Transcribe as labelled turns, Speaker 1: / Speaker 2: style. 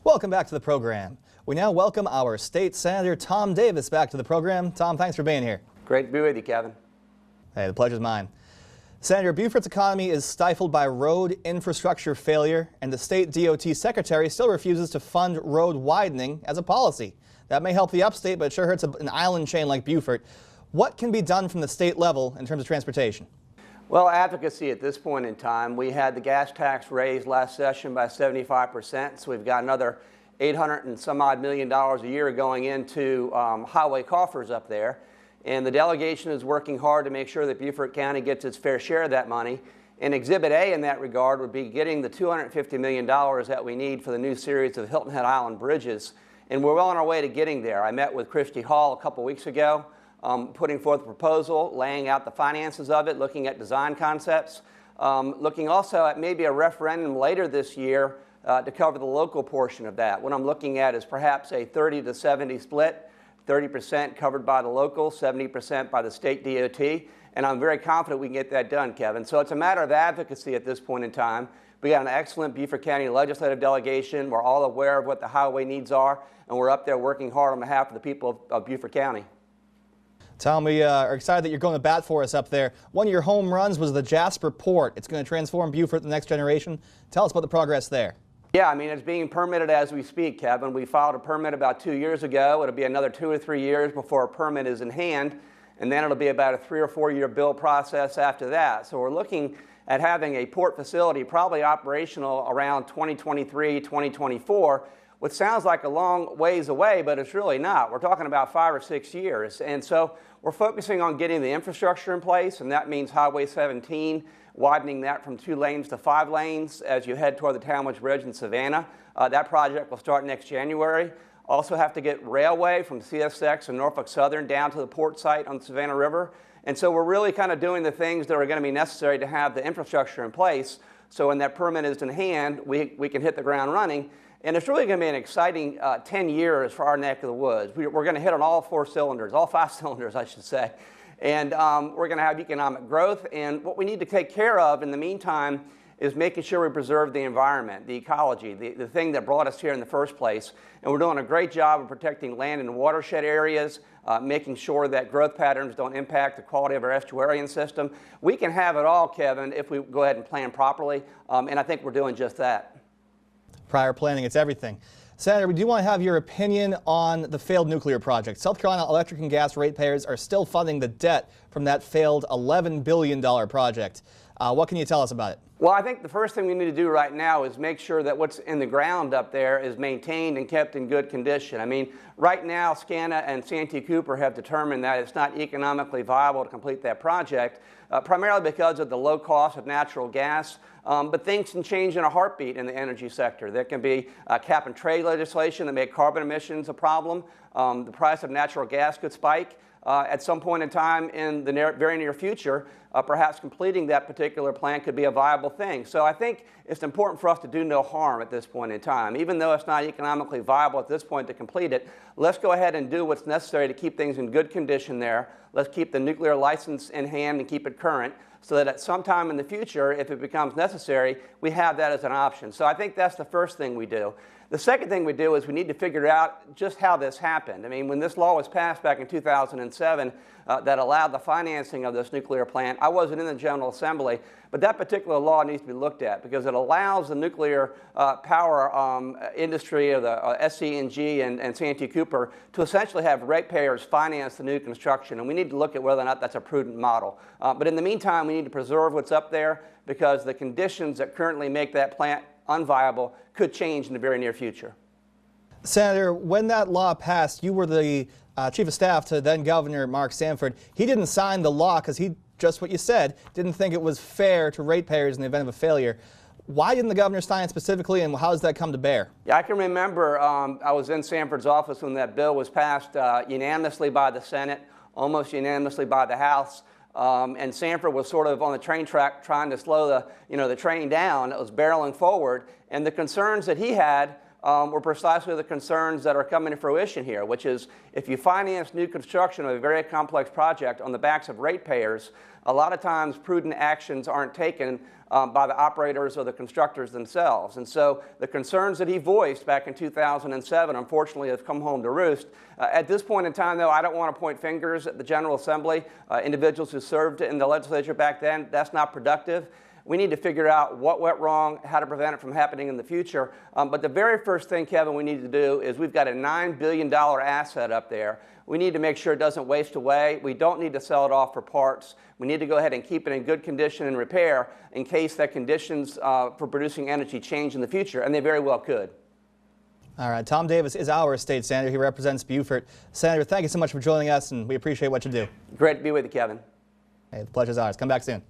Speaker 1: Welcome back to the program. We now welcome our State Senator Tom Davis back to the program. Tom, thanks for being here.
Speaker 2: Great to be with you, Kevin.
Speaker 1: Hey, the pleasure's mine. Senator, Beaufort's economy is stifled by road infrastructure failure, and the state DOT secretary still refuses to fund road widening as a policy. That may help the upstate, but it sure hurts an island chain like Beaufort. What can be done from the state level in terms of transportation?
Speaker 2: Well, advocacy at this point in time. We had the gas tax raised last session by 75%, so we've got another $800 and some odd million a year going into highway coffers up there. And the delegation is working hard to make sure that Beaufort County gets its fair share of that money. And Exhibit A in that regard would be getting the $250 million that we need for the new series of Hilton Head Island bridges. And we're well on our way to getting there. I met with Christy Hall a couple weeks ago, putting forth a proposal, laying out the finances of it, looking at design concepts, looking also at maybe a referendum later this year to cover the local portion of that. What I'm looking at is perhaps a 30 to 70 split, 30% covered by the local, 70% by the state DOT, and I'm very confident we can get that done, Kevin. So it's a matter of advocacy at this point in time. We got an excellent Beaufort County legislative delegation. We're all aware of what the highway needs are, and we're up there working hard on behalf of the people of Beaufort County.
Speaker 1: Tom, we are excited that you're going to bat for us up there. One of your home runs was the Jasper Port. It's going to transform Beaufort the next generation. Tell us about the progress there.
Speaker 2: Yeah, I mean, it's being permitted as we speak, Kevin. We filed a permit about 2 years ago. It'll be another 2 or 3 years before a permit is in hand, and then it'll be about a 3 or 4 year build process after that. So we're looking at having a port facility probably operational around 2023, 2024, which sounds like a long ways away, but it's really not. We're talking about 5 or 6 years. And so we're focusing on getting the infrastructure in place, and that means Highway 17, widening that from 2 lanes to 5 lanes as you head toward the Talmadge Bridge in Savannah. That project will start next January. Also have to get railway from CSX and Norfolk Southern down to the port site on the Savannah River. And so we're really kind of doing the things that are going to be necessary to have the infrastructure in place. So when that permit is in hand, we can hit the ground running. And it's really going to be an exciting 10 years for our neck of the woods. We're going to hit on all 4 cylinders, all 5 cylinders, I should say. And we're going to have economic growth. And what we need to take care of in the meantime is making sure we preserve the environment, the ecology, the thing that brought us here in the first place. And we're doing a great job of protecting land and watershed areas, making sure that growth patterns don't impact the quality of our estuarine system. We can have it all, Kevin, if we go ahead and plan properly. And I think we're doing just that.
Speaker 1: Prior planning, it's everything. Senator, we do want to have your opinion on the failed nuclear project. South Carolina electric and gas ratepayers are still funding the debt from that failed $11 billion project. What can you tell us about it?
Speaker 2: Well, I think the first thing we need to do right now is make sure that what's in the ground up there is maintained and kept in good condition. I mean, right now, SCANA and Santee Cooper have determined that it's not economically viable to complete that project, primarily because of the low cost of natural gas. But things can change in a heartbeat in the energy sector. There can be cap and trade legislation that make carbon emissions a problem. The price of natural gas could spike. At some point in time in the very near future, perhaps completing that particular plant could be a viable thing. So I think it's important for us to do no harm at this point in time. Even though it's not economically viable at this point to complete it, let's go ahead and do what's necessary to keep things in good condition there. Let's keep the nuclear license in hand and keep it current, so that at some time in the future, if it becomes necessary, we have that as an option. So I think that's the first thing we do. The second thing we do is we need to figure out just how this happened. I mean, when this law was passed back in 2007 that allowed the financing of this nuclear plant, I wasn't in the General Assembly, but that particular law needs to be looked at because it allows the nuclear power industry of the SCNG and Santee Cooper to essentially have ratepayers finance the new construction, and we need to look at whether or not that's a prudent model. But in the meantime, we need to preserve what's up there because the conditions that currently make that plant unviable could change in the very near future.
Speaker 1: Senator, when that law passed, you were the Chief of Staff to then Governor Mark Sanford. He didn't sign the law because he, just what you said, didn't think it was fair to ratepayers in the event of a failure. Why didn't the governor sign it specifically, and how does that come to bear? Yeah,
Speaker 2: I can remember I was in Sanford's office when that bill was passed unanimously by the Senate, almost unanimously by the House. And Sanford was sort of on the train track trying to slow the train down. It was barreling forward. And the concerns that he had were precisely the concerns that are coming to fruition here, which is if you finance new construction of a very complex project on the backs of ratepayers, a lot of times prudent actions aren't taken by the operators or the constructors themselves. And so the concerns that he voiced back in 2007 unfortunately have come home to roost. At this point in time, though, I don't want to point fingers at the General Assembly, individuals who served in the legislature back then. That's not productive. We need to figure out what went wrong, how to prevent it from happening in the future. But the very first thing, Kevin, we need to do is we've got a $9 billion asset up there. We need to make sure it doesn't waste away. We don't need to sell it off for parts. We need to go ahead and keep it in good condition and repair in case that conditions for producing energy change in the future, and they very well could.
Speaker 1: All right, Tom Davis is our state senator. He represents Beaufort. Senator, thank you so much for joining us, and we appreciate what you do.
Speaker 2: Great to be with you, Kevin.
Speaker 1: Hey, the pleasure's ours. Come back soon.